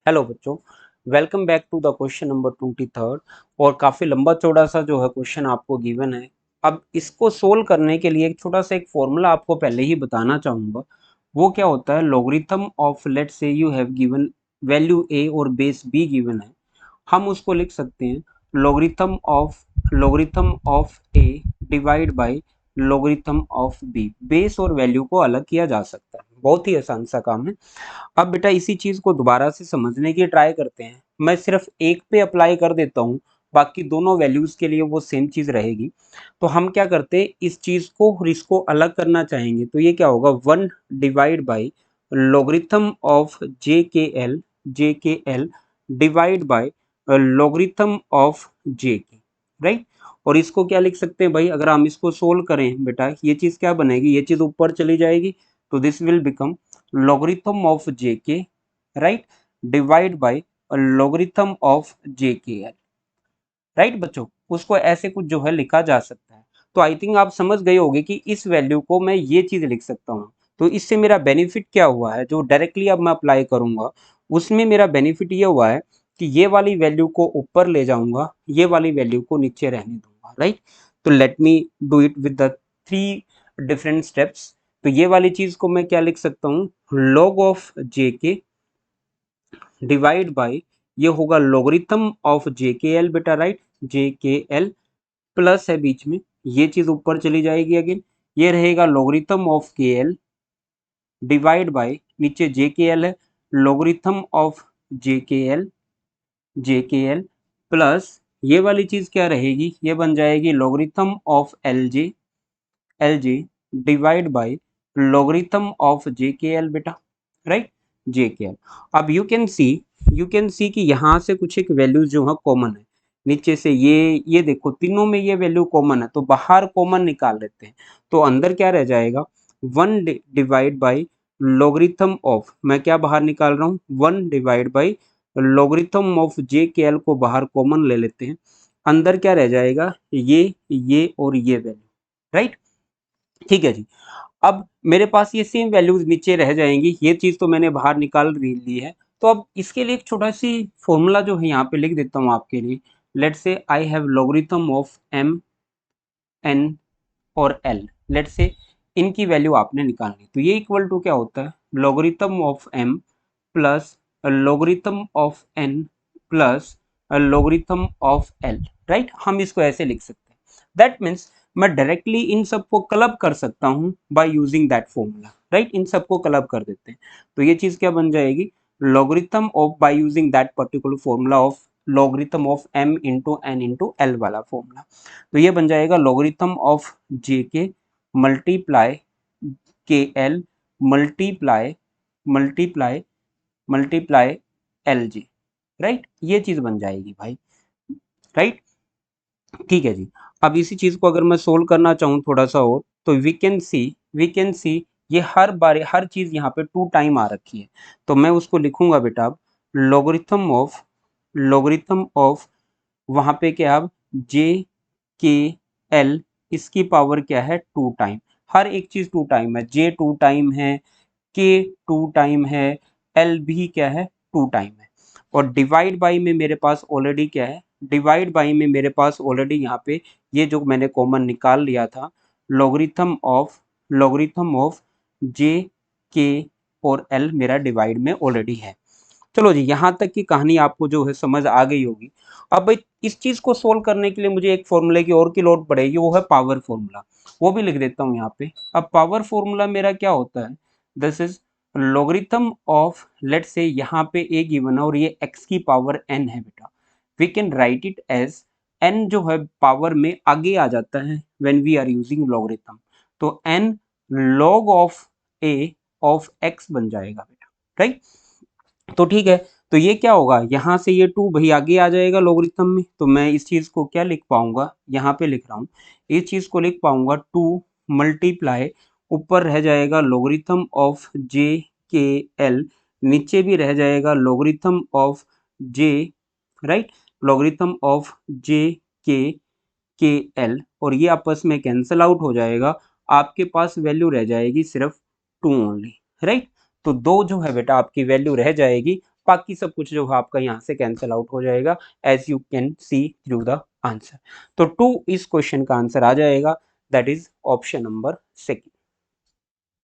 Hello बच्चों, welcome back to the question number 23 और काफ़ी लंबा चौड़ा सा जो है क्वेश्चन आपको गिवन है। अब इसको सोल्व करने के लिए एक छोटा सा एक फॉर्मूला आपको पहले ही बताना चाहूँगा। वो क्या होता है, logarithm of let's say you have given value A और बेस बी गिवन है। हम उसको लिख सकते हैं logarithm of A divide by logarithm of B. Base और वैल्यू को अलग किया जा सकता है, बहुत ही आसान सा काम है। अब बेटा इसी चीज को दोबारा से समझने की ट्राई करते हैं। मैं सिर्फ एक पे अप्लाई कर देता हूँ, बाकी दोनों वैल्यूज के लिए वो सेम चीज रहेगी। तो हम क्या करते हैं, इस चीज को और इसको अलग करना चाहेंगे तो ये क्या होगा, 1 divide by logarithm of J K L divide by logarithm of J K, right. और इसको क्या लिख सकते हैं भाई, अगर हम इसको सोल्व करें बेटा, ये चीज क्या बनेगी, ये चीज ऊपर चली जाएगी तो this will become logarithm of jk, right, divide by a logarithm of jkl, right बच्चों। उसको ऐसे कुछ जो है लिखा जा सकता है। तो आई थिंक आप समझ गए होंगे कि इस वैल्यू को मैं ये चीज लिख सकता हूँ। तो इससे मेरा बेनिफिट क्या हुआ है, जो डायरेक्टली अब मैं अप्लाई करूंगा उसमें मेरा बेनिफिट ये हुआ है कि ये वाली वैल्यू को ऊपर ले जाऊंगा, ये वाली वैल्यू को नीचे रहने दूंगा, राइट। तो let me do it with the 3 different steps. तो ये वाली चीज को मैं क्या लिख सकता हूँ, log ऑफ जे के डिवाइड बाई, ये होगा logarithm of J K L बेटा, राइट, जे के एल प्लस है बीच में, ये चीज ऊपर चली जाएगी अगेन, ये रहेगा लोगरिथम ऑफ के एल डिवाइड बाई, नीचे जे के एल है, logarithm of J K L plus ये वाली चीज क्या रहेगी, ये बन जाएगी logarithm of L J divide by logarithm of J K L बेटा, राइट, जे के एल। अब यू कैन सी कि यहाँ से कुछ एक वैल्यूज जो है कॉमन है, नीचे से ये देखो तीनों में ये वैल्यू कॉमन है, तो बाहर कॉमन निकाल लेते हैं। तो अंदर क्या रह जाएगा, 1 डिवाइड बाई लोगरिथम ऑफ, मैं क्या बाहर निकाल रहा हूँ, 1 divide by logarithm of J K L को बाहर कॉमन ले लेते हैं। अंदर क्या रह जाएगा, ये और ये वैल्यू, राइट। ठीक है जी। अब मेरे पास ये सेम वैल्यूज नीचे रह जाएंगी, ये चीज तो मैंने बाहर निकाल ली है। तो अब इसके लिए एक छोटा सी फॉर्मूला जो है यहाँ पे लिख देता हूँ आपके लिए। Let's say I have logarithm of M N और एल, लेट्स से इनकी वैल्यू आपने निकालनी, तो ये इक्वल टू क्या होता है, logarithm of M plus logarithm of N plus logarithm of L, right. हम इसको ऐसे लिख सकते हैं, दैट मीन्स मैं डायरेक्टली इन सबको क्लब कर सकता हूं by using that formula, right. इन सबको क्लब कर देते हैं तो ये चीज क्या बन जाएगी, logarithm of by using that particular formula of logarithm of M into N into L वाला फॉर्मूला। तो ये बन जाएगा लॉगरिथम ऑफ जे के मल्टीप्लाई के L multiply multiply multiply L G, right. ये चीज बन जाएगी भाई, राइट। ठीक है जी। अब इसी चीज को अगर मैं सोल्व करना चाहूँ थोड़ा सा और, तो वी कैन सी ये हर बार हर चीज यहाँ पे 2 टाइम आ रखी है। तो मैं उसको लिखूंगा बेटा, अब लॉगरिथम ऑफ वहां पे क्या, अब जे के एल, इसकी पावर क्या है 2 टाइम, हर एक चीज 2 टाइम है, जे 2 टाइम है, के 2 टाइम है, एल भी क्या है 2 टाइम है। और डिवाइड बाई में मेरे पास ऑलरेडी क्या है, डिवाइड बाई में मेरे पास ऑलरेडी यहाँ पे ये जो मैंने कॉमन निकाल लिया था, लॉगरिथम ऑफ जे के और एल मेरा डिवाइड में ऑलरेडी है। चलो जी, यहाँ तक की कहानी आपको जो है समझ आ गई होगी। अब भाई इस चीज को सोल्व करने के लिए मुझे एक फॉर्मूले की और की लोड पड़ेगी, वो है पावर फॉर्मूला। वो भी लिख देता हूँ यहाँ पे। अब पावर फॉर्मूला मेरा क्या होता है, this is logarithm of, let's से यहाँ पे ए गिवन है और ये x की पावर n है बेटा, we can write it as n जो है पावर में आगे आ जाता है when we are using logarithm. तो n log of a of x बन जाएगा बेटा, राइट। तो ठीक है, तो ये क्या होगा, यहाँ से ये 2 भाई आगे आ जाएगा लॉगरिथम में, तो मैं इस चीज को क्या लिख पाऊंगा, यहाँ पे लिख रहा हूँ, इस चीज को लिख पाऊंगा 2 मल्टीप्लाई, ऊपर रह जाएगा logarithm of J K L, नीचे भी रह जाएगा logarithm of J, right, logarithm of J K L, और ये आपस में कैंसल आउट हो जाएगा, आपके पास वैल्यू रह जाएगी सिर्फ 2 ओनली, राइट। तो 2 जो है बेटा आपकी वैल्यू रह जाएगी, बाकी सब कुछ जो है आपका यहाँ से कैंसिल आउट हो जाएगा, as you can see through the answer. तो 2 इस क्वेश्चन का आंसर आ जाएगा, that is option number second.